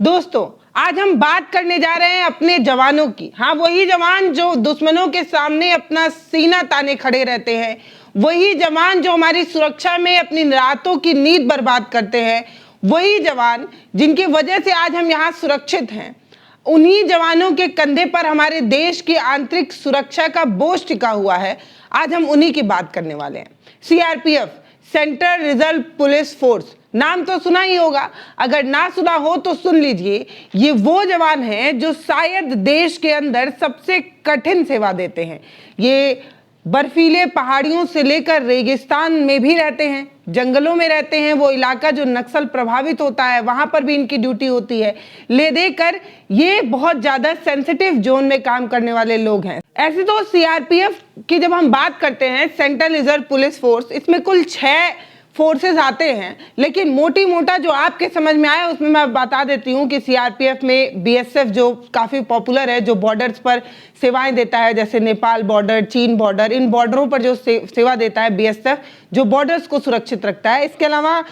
दोस्तों, आज हम बात करने जा रहे हैं अपने जवानों की। हाँ, वही जवान जो दुश्मनों के सामने अपना सीना ताने खड़े रहते हैं, वही जवान जो हमारी सुरक्षा में अपनी रातों की नींद बर्बाद करते हैं, वही जवान जिनकी वजह से आज हम यहाँ सुरक्षित हैं। उन्हीं जवानों के कंधे पर हमारे देश की आंतरिक सुरक्षा का बोझ टिका हुआ है। आज हम उन्हीं की बात करने वाले हैं। CRPF, central reserve police force, नाम तो सुना ही होगा। अगर ना सुना हो तो सुन लीजिए। ये वो जवान हैं जो शायद देश के अंदर सबसे कठिन सेवा देते हैं। ये बर्फीले पहाड़ियों से लेकर रेगिस्तान में भी रहते हैं, जंगलों में रहते हैं। वो इलाका जो नक्सल प्रभावित होता है वहां पर भी इनकी ड्यूटी होती है। ले देकर ये बहुत ज्यादा सेंसिटिव जोन में काम करने वाले लोग हैं। ऐसे तो सीआरपीएफ की जब हम बात करते हैं, सेंट्रल रिजर्व पुलिस फोर्स, इसमें कुल 6 फोर्सेस आते हैं, लेकिन मोटी मोटा जो आपके समझ में आया उसमें मैं बता देती हूँ कि सीआरपीएफ में बीएसएफ जो काफ़ी पॉपुलर है, जो बॉर्डर्स पर सेवाएं देता है, जैसे नेपाल बॉर्डर, चीन बॉर्डर, इन बॉर्डरों पर जो सेवा देता है बीएसएफ, जो बॉर्डर्स को सुरक्षित रखता है। इसके अलावा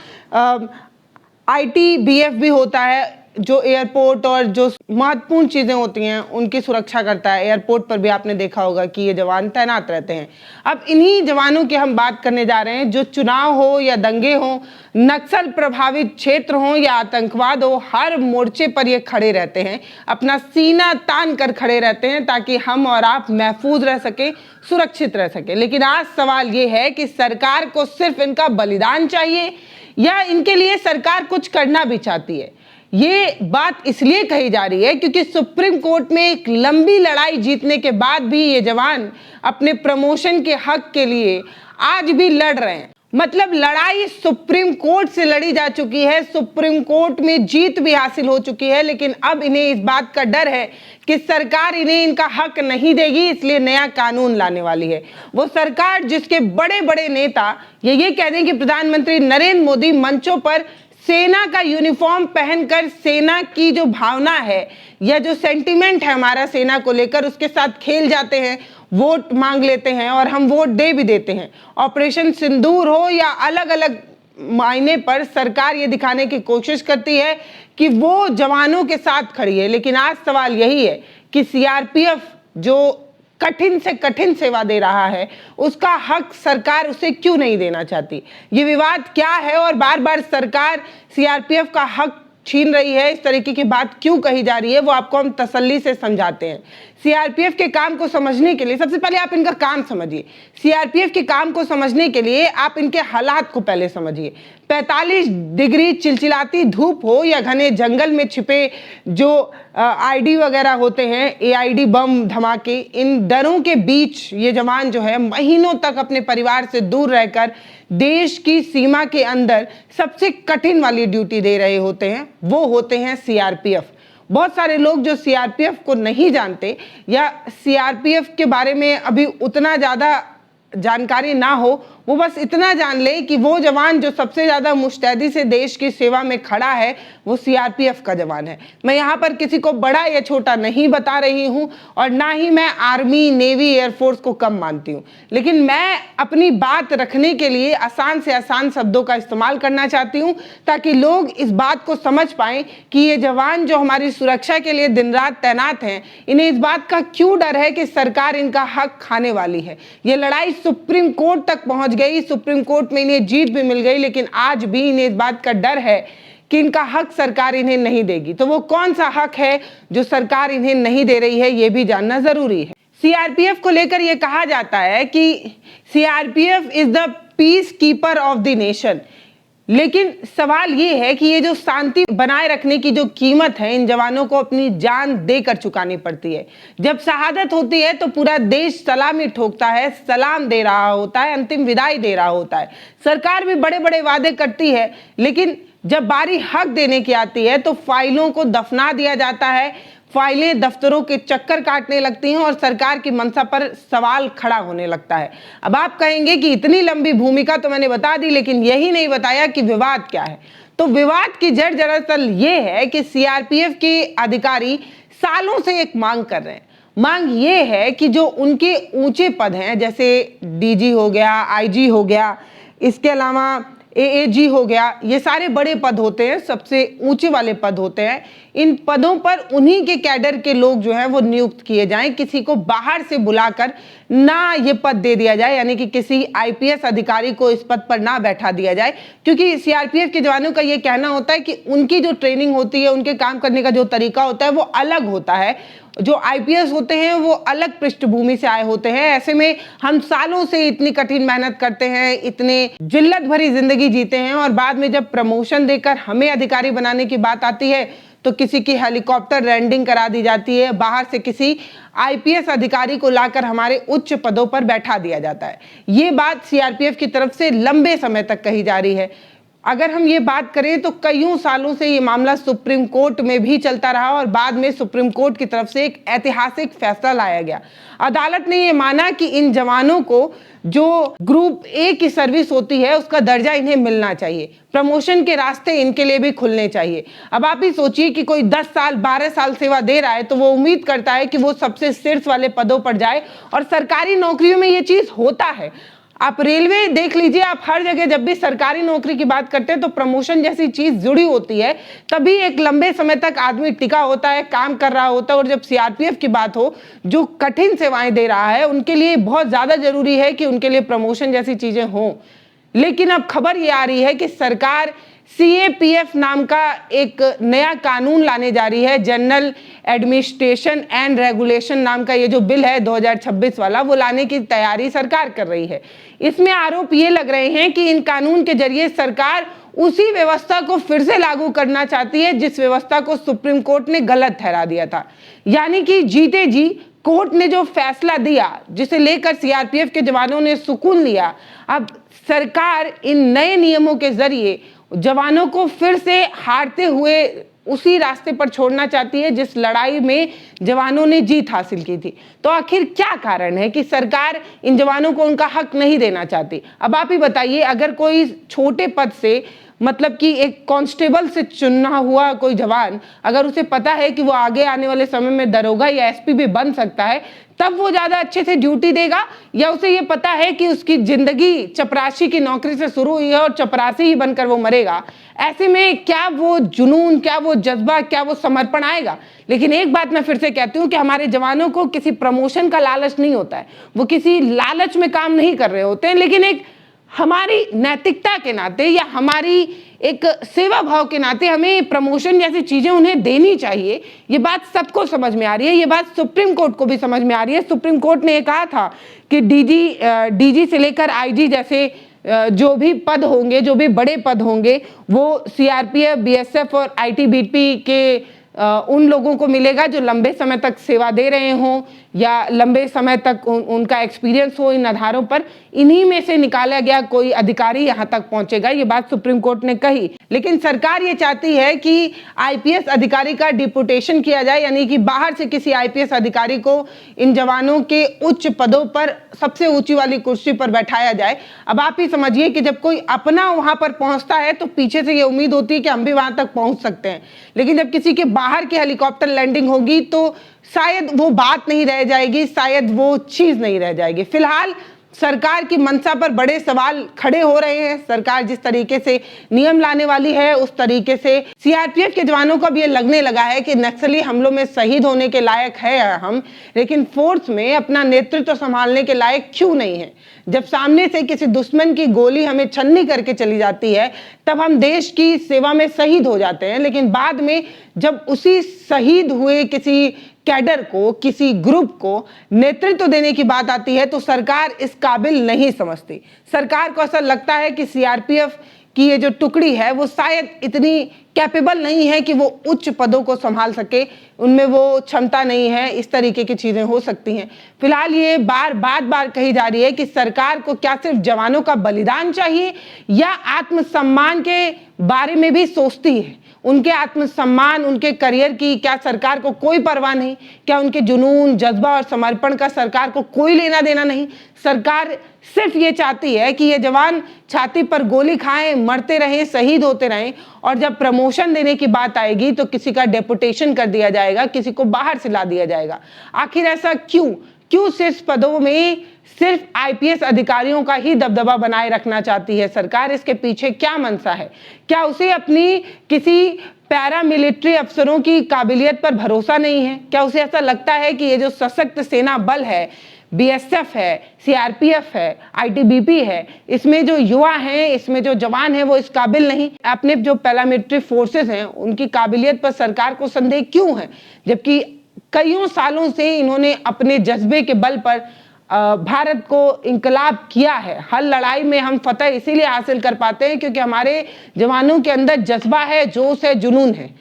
आईटीबीएफ भी होता है, जो एयरपोर्ट और जो महत्वपूर्ण चीज़ें होती हैं उनकी सुरक्षा करता है। एयरपोर्ट पर भी आपने देखा होगा कि ये जवान तैनात रहते हैं। अब इन्हीं जवानों की हम बात करने जा रहे हैं, जो चुनाव हो या दंगे हो, नक्सल प्रभावित क्षेत्र हो या आतंकवाद हो, हर मोर्चे पर ये खड़े रहते हैं, अपना सीना तान कर खड़े रहते हैं ताकि हम और आप महफूज रह सके, सुरक्षित रह सके। लेकिन आज सवाल ये है कि सरकार को सिर्फ इनका बलिदान चाहिए या इनके लिए सरकार कुछ करना भी चाहती है। ये बात इसलिए कही जा रही है क्योंकि सुप्रीम कोर्ट में एक लंबी लड़ाई जीतने के बाद भी ये जवान अपने प्रमोशन के हक के लिए आज भी लड़ रहे हैं। मतलब लड़ाई सुप्रीम कोर्ट से लड़ी जा चुकी है, सुप्रीम कोर्ट में जीत भी हासिल हो चुकी है, लेकिन अब इन्हें इस बात का डर है कि सरकार इन्हें इनका हक नहीं देगी, इसलिए नया कानून लाने वाली है। वो सरकार जिसके बड़े बड़े नेता ये कह दें कि प्रधानमंत्री नरेंद्र मोदी मंचों पर सेना का यूनिफॉर्म पहनकर सेना की जो भावना है या जो सेंटिमेंट है हमारा सेना को लेकर, उसके साथ खेल जाते हैं, वोट मांग लेते हैं और हम वोट दे भी देते हैं। ऑपरेशन सिंदूर हो या अलग अलग मायने पर सरकार ये दिखाने की कोशिश करती है कि वो जवानों के साथ खड़ी है। लेकिन आज सवाल यही है कि सीआरपीएफ जो कठिन से कठिन सेवा दे रहा है, उसका हक सरकार उसे क्यों नहीं देना चाहती? ये विवाद क्या है और बार बार सरकार सीआरपीएफ का हक छीन रही है, इस तरीके की बात क्यों कही जा रही है, वो आपको हम तसल्ली से समझाते हैं। सीआरपीएफ के काम को समझने के लिए सबसे पहले आप इनका काम समझिए। सीआरपीएफ के काम को समझने के लिए आप इनके हालात को पहले समझिए। 45 डिग्री चिलचिलाती धूप हो या घने जंगल में छिपे जो आईडी वगैरह होते हैं, एआईडी बम धमाके, इन डरों के बीच ये जवान जो है महीनों तक अपने परिवार से दूर रहकर देश की सीमा के अंदर सबसे कठिन वाली ड्यूटी दे रहे होते हैं, वो होते हैं सीआरपीएफ। बहुत सारे लोग जो सीआरपीएफ को नहीं जानते या सीआरपीएफ के बारे में अभी उतना ज़्यादा जानकारी ना हो, वो बस इतना जान ले कि वो जवान जो सबसे ज़्यादा मुस्तैदी से देश की सेवा में खड़ा है वो सीआरपीएफ का जवान है। मैं यहाँ पर किसी को बड़ा या छोटा नहीं बता रही हूँ और ना ही मैं आर्मी, नेवी, एयरफोर्स को कम मानती हूँ, लेकिन मैं अपनी बात रखने के लिए आसान से आसान शब्दों का इस्तेमाल करना चाहती हूँ ताकि लोग इस बात को समझ पाएँ कि ये जवान जो हमारी सुरक्षा के लिए दिन रात तैनात हैं, इन्हें इस बात का क्यों डर है कि सरकार इनका हक खाने वाली है। ये लड़ाई सुप्रीम कोर्ट तक पहुँच गई, सुप्रीम कोर्ट में इन्हें जीत भी मिल गई, लेकिन आज भी इन्हें इस बात का डर है कि इनका हक सरकार इन्हें नहीं देगी। तो वो कौन सा हक है जो सरकार इन्हें नहीं दे रही है, ये भी जानना जरूरी है। सीआरपीएफ को लेकर यह कहा जाता है कि CRPF is the piece keeper of the nation, लेकिन सवाल ये है कि ये जो शांति बनाए रखने की जो कीमत है इन जवानों को अपनी जान देकर चुकानी पड़ती है। जब शहादत होती है तो पूरा देश सलामी ठोकता है, सलाम दे रहा होता है, अंतिम विदाई दे रहा होता है। सरकार भी बड़े बड़े वादे करती है, लेकिन जब बारी हक देने की आती है तो फाइलों को दफना दिया जाता है, फाइलें दफ्तरों के चक्कर काटने लगती हैं और सरकार की मंशा पर सवाल खड़ा होने लगता है। अब आप कहेंगे कि इतनी लंबी भूमिका तो मैंने बता दी, लेकिन यही नहीं बताया कि विवाद क्या है। तो विवाद की जड़ दरअसल ये है कि सीआरपीएफ के अधिकारी सालों से एक मांग कर रहे हैं। मांग ये है कि जो उनके ऊंचे पद हैं, जैसे डीजी हो गया, आईजी हो गया, इसके अलावा AAG हो गया, ये सारे बड़े पद होते हैं, सबसे ऊंचे वाले पद होते हैं। इन पदों पर उन्हीं के कैडर के लोग जो हैं वो नियुक्त किए जाएं, किसी को बाहर से बुलाकर ना ये पद दे दिया जाए, यानी कि किसी IPS अधिकारी को इस पद पर ना बैठा दिया जाए। क्योंकि CRPF के जवानों का ये कहना होता है कि उनकी जो ट्रेनिंग होती है, उनके काम करने का जो तरीका होता है वो अलग होता है। जो IPS होते हैं वो अलग पृष्ठभूमि से आए होते हैं। ऐसे में हम सालों से इतनी कठिन मेहनत करते हैं, इतने जिल्लत भरी जिंदगी जीते हैं, और बाद में जब प्रमोशन देकर हमें अधिकारी बनाने की बात आती है तो किसी की हेलीकॉप्टर लैंडिंग करा दी जाती है, बाहर से किसी IPS अधिकारी को लाकर हमारे उच्च पदों पर बैठा दिया जाता है। ये बात CRPF की तरफ से लंबे समय तक कही जा रही है। अगर हम ये बात करें तो कईयों सालों से ये मामला सुप्रीम कोर्ट में भी चलता रहा, और बाद में सुप्रीम कोर्ट की तरफ से एक ऐतिहासिक फैसला लाया गया। अदालत ने ये माना कि इन जवानों को जो ग्रुप A की सर्विस होती है उसका दर्जा इन्हें मिलना चाहिए, प्रमोशन के रास्ते इनके लिए भी खुलने चाहिए। अब आप ही सोचिए कि कोई 10 साल 12 साल सेवा दे रहा है तो वो उम्मीद करता है कि वो सबसे शीर्ष वाले पदों पर जाए, और सरकारी नौकरियों में ये चीज होता है। आप रेलवे देख लीजिए, आप हर जगह जब भी सरकारी नौकरी की बात करते हैं तो प्रमोशन जैसी चीज जुड़ी होती है, तभी एक लंबे समय तक आदमी टिका होता है, काम कर रहा होता है। और जब CRPF की बात हो, जो कठिन सेवाएं दे रहा है, उनके लिए बहुत ज्यादा जरूरी है कि उनके लिए प्रमोशन जैसी चीजें हों। लेकिन अब खबर ये आ रही है कि सरकार CAPF नाम का एक नया कानून लाने जा रही है। जनरल एडमिनिस्ट्रेशन एंड रेगुलेशन नाम का ये जो बिल है 2026 वाला, वो लाने की तैयारी सरकार कर रही है। इसमें आरोप ये लग रहे हैं कि इन कानून के जरिए सरकार उसी व्यवस्था को फिर से लागू करना चाहती है जिस व्यवस्था को सुप्रीम कोर्ट ने गलत ठहरा दिया था। यानी कि जीते जी कोर्ट ने जो फैसला दिया, जिसे लेकर CRPF के जवानों ने सुकून लिया, अब सरकार इन नए नियमों के जरिए जवानों को फिर से हारते हुए उसी रास्ते पर छोड़ना चाहती है जिस लड़ाई में जवानों ने जीत हासिल की थी। तो आखिर क्या कारण है कि सरकार इन जवानों को उनका हक नहीं देना चाहती? अब आप ही बताइए, अगर कोई छोटे पद से, मतलब कि एक कांस्टेबल से चुना हुआ कोई जवान, अगर उसे पता है कि वो आगे आने वाले समय में दरोगा या SP भी बन सकता है, तब वो ज्यादा अच्छे से ड्यूटी देगा, या उसे ये पता है कि उसकी जिंदगी चपरासी की नौकरी से शुरू हुई है और चपरासी ही बनकर वो मरेगा? ऐसे में क्या वो जुनून, क्या वो जज्बा, क्या वो समर्पण आएगा? लेकिन एक बात मैं फिर से कहती हूँ कि हमारे जवानों को किसी प्रमोशन का लालच नहीं होता है, वो किसी लालच में काम नहीं कर रहे होते हैं, लेकिन एक हमारी नैतिकता के नाते या हमारी एक सेवा भाव के नाते हमें प्रमोशन जैसी चीजें उन्हें देनी चाहिए। ये बात सबको समझ में आ रही है, ये बात सुप्रीम कोर्ट को भी समझ में आ रही है। सुप्रीम कोर्ट ने कहा था कि DG से लेकर IG जैसे जो भी पद होंगे, जो भी बड़े पद होंगे, वो CRPF, BSF और ITBP के उन लोगों को मिलेगा जो लंबे समय तक सेवा दे रहे हों या लंबे समय तक उनका एक्सपीरियंस हो इन आधारों पर। इन्हीं में से निकाला गया कोई अधिकारी यहाँ तक पहुंचेगा, ये बात सुप्रीम कोर्ट ने कही। लेकिन सरकार ये चाहती है कि IPS अधिकारी का डिपुटेशन किया जाए, यानी कि बाहर से किसी IPS अधिकारी को इन जवानों के उच्च पदों पर, सबसे ऊंची वाली कुर्सी पर बैठाया जाए। अब आप ही समझिए कि जब कोई अपना वहां पर पहुंचता है तो पीछे से ये उम्मीद होती है कि हम भी वहां तक पहुंच सकते हैं, लेकिन जब किसी के बाहर की हेलीकॉप्टर लैंडिंग होगी तो शायद वो बात नहीं रह जाएगी, शायद वो चीज नहीं रह जाएगी। फिलहाल सरकार की मंशा पर बड़े सवाल खड़े हो रहे हैं। सरकार जिस तरीके से नियम लाने वाली है, उस तरीके से CRPF के जवानों को भी ये लगने लगा है कि नक्सली हमलों में शहीद होने के लायक है हम, लेकिन फोर्स में अपना नेतृत्व संभालने के लायक क्यों नहीं है? जब सामने से किसी दुश्मन की गोली हमें छन्नी करके चली जाती है, तब हम देश की सेवा में शहीद हो जाते हैं, लेकिन बाद में जब उसी शहीद हुए किसी कैडर को, किसी ग्रुप को नेतृत्व देने की बात आती है तो सरकार इस काबिल नहीं समझती। सरकार को ऐसा लगता है कि CRPF की ये जो टुकड़ी है वो शायद इतनी कैपेबल नहीं है कि वो उच्च पदों को संभाल सके, उनमें वो क्षमता नहीं है, इस तरीके की चीजें हो सकती हैं। फिलहाल ये बार बार कही जा रही है कि सरकार को क्या सिर्फ जवानों का बलिदान चाहिए या आत्मसम्मान के बारे में भी सोचती है? उनके आत्मसम्मान, उनके करियर की क्या सरकार को कोई परवाह नहीं? क्या उनके जुनून, जज्बा और समर्पण का सरकार को कोई लेना देना नहीं? सरकार सिर्फ ये चाहती है कि ये जवान छाती पर गोली खाएं, मरते रहें, शहीद होते रहें, और जब प्रमोशन देने की बात आएगी तो किसी का डेपुटेशन कर दिया जाएगा, किसी को बाहर से ला दिया जाएगा। आखिर ऐसा क्यों? क्यों शीर्ष पदों में सिर्फ आईपीएस अधिकारियों का ही दबदबा बनाए रखना चाहती है सरकार? इसके पीछे क्या मंशा है? क्या उसे अपनी किसी पैरामिलिट्री अफसरों की काबिलियत पर भरोसा नहीं है? क्या उसे ऐसा लगता है कि ये जो सशक्त सेना बल है, बीएसएफ है, सीआरपीएफ है, आईटीबीपी है, इसमें जो युवा हैं, इसमें जो जवान हैं, वो इस काबिल नहीं? अपने जो पैरामिलिट्री फोर्सेस हैं उनकी काबिलियत पर सरकार को संदेह क्यों है, जबकि कईयों सालों से इन्होंने अपने जज्बे के बल पर भारत को इंकलाब किया है। हर लड़ाई में हम फतह इसीलिए हासिल कर पाते हैं क्योंकि हमारे जवानों के अंदर जज्बा है, जोश है, जुनून है।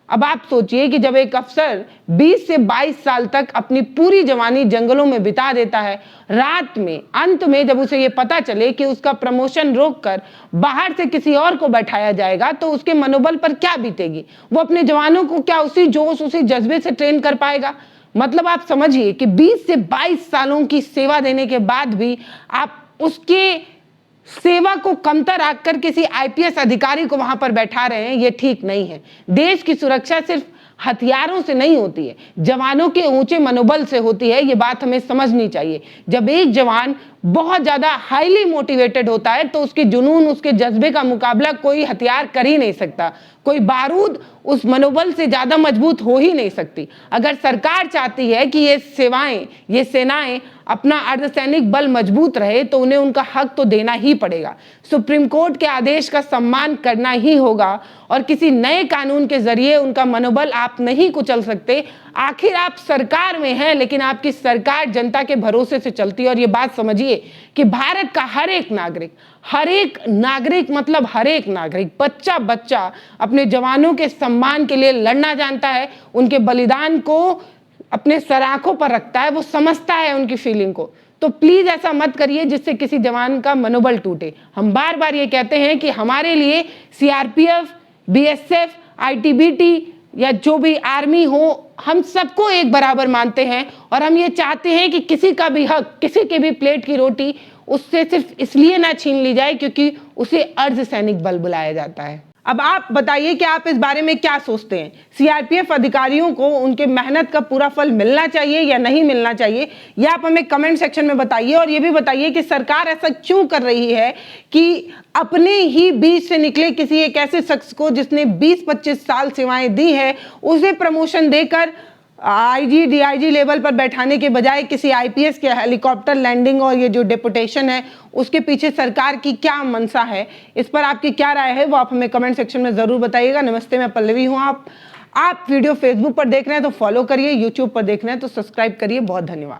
अब आप सोचिए कि जब एक अफसर 20 से 22 साल तक अपनी पूरी जवानी जंगलों में बिता देता है, रात में अंत में जब उसे ये पता चले कि उसका प्रमोशन रोककर बाहर से किसी और को बैठाया जाएगा तो उसके मनोबल पर क्या बीतेगी? वो अपने जवानों को क्या उसी जोश, उसी जज्बे से ट्रेन कर पाएगा? मतलब आप समझिए कि 20 से 22 सालों की सेवा देने के बाद भी आप उसके सेवा को कमतर रखकर किसी आईपीएस अधिकारी को वहां पर बैठा रहे हैं, ये ठीक नहीं है। देश की सुरक्षा सिर्फ हथियारों से नहीं होती है, जवानों के ऊंचे मनोबल से होती है। ये बात हमें समझनी चाहिए। जब एक जवान बहुत ज्यादा हाईली मोटिवेटेड होता है तो उसके जुनून, उसके जज्बे का मुकाबला कोई हथियार कर ही नहीं सकता, कोई बारूद उस मनोबल से ज्यादा मजबूत हो ही नहीं सकती। अगर सरकार चाहती है कि ये सेवाएं, ये सेनाएं अपना अर्धसैनिक बल मजबूत रहे तो उन्हें उनका हक तो देना ही पड़ेगा। सुप्रीम कोर्ट के आदेश का सम्मान करना ही होगा और किसी नए कानून के जरिए उनका मनोबल आप नहीं कुचल सकते। आखिर आप सरकार में हैं, लेकिन आपकी सरकार जनता के भरोसे से चलती है। और ये बात समझिए कि भारत का हर एक नागरिक मतलब हर एक नागरिक, बच्चा बच्चा अपने जवानों के सम्मान के लिए लड़ना जानता है, उनके बलिदान को अपने सराखों पर रखता है, वो समझता है उनकी फीलिंग को। तो प्लीज ऐसा मत करिए जिससे किसी जवान का मनोबल टूटे। हम बार बार ये कहते हैं कि हमारे लिए सीआरपीएफ, बीएसएफ, आईटीबीटी या जो भी आर्मी हो, हम सबको एक बराबर मानते हैं और हम ये चाहते हैं कि किसी का भी हक, किसी के भी प्लेट की रोटी उससे सिर्फ इसलिए ना छीन ली जाए क्योंकि उसे अर्धसैनिक बल बुलाया जाता है। अब आप बताइए कि आप इस बारे में क्या सोचते हैं? सीआरपीएफ अधिकारियों को उनके मेहनत का पूरा फल मिलना चाहिए या नहीं मिलना चाहिए? ये आप हमें कमेंट सेक्शन में बताइए। और ये भी बताइए कि सरकार ऐसा क्यों कर रही है कि अपने ही बीच से निकले किसी एक ऐसे शख्स को जिसने 20-25 साल सेवाएं दी है, उसे प्रमोशन देकर आईजी, डीआईजी लेवल पर बैठाने के बजाय किसी आईपीएस के हेलीकॉप्टर लैंडिंग और ये जो डेपुटेशन है उसके पीछे सरकार की क्या मंशा है? इस पर आपकी क्या राय है वो आप हमें कमेंट सेक्शन में जरूर बताइएगा। नमस्ते, मैं पल्लवी हूँ। आप वीडियो फेसबुक पर देख रहे हैं तो फॉलो करिए, यूट्यूब पर देख रहे हैं तो सब्सक्राइब करिए। बहुत धन्यवाद।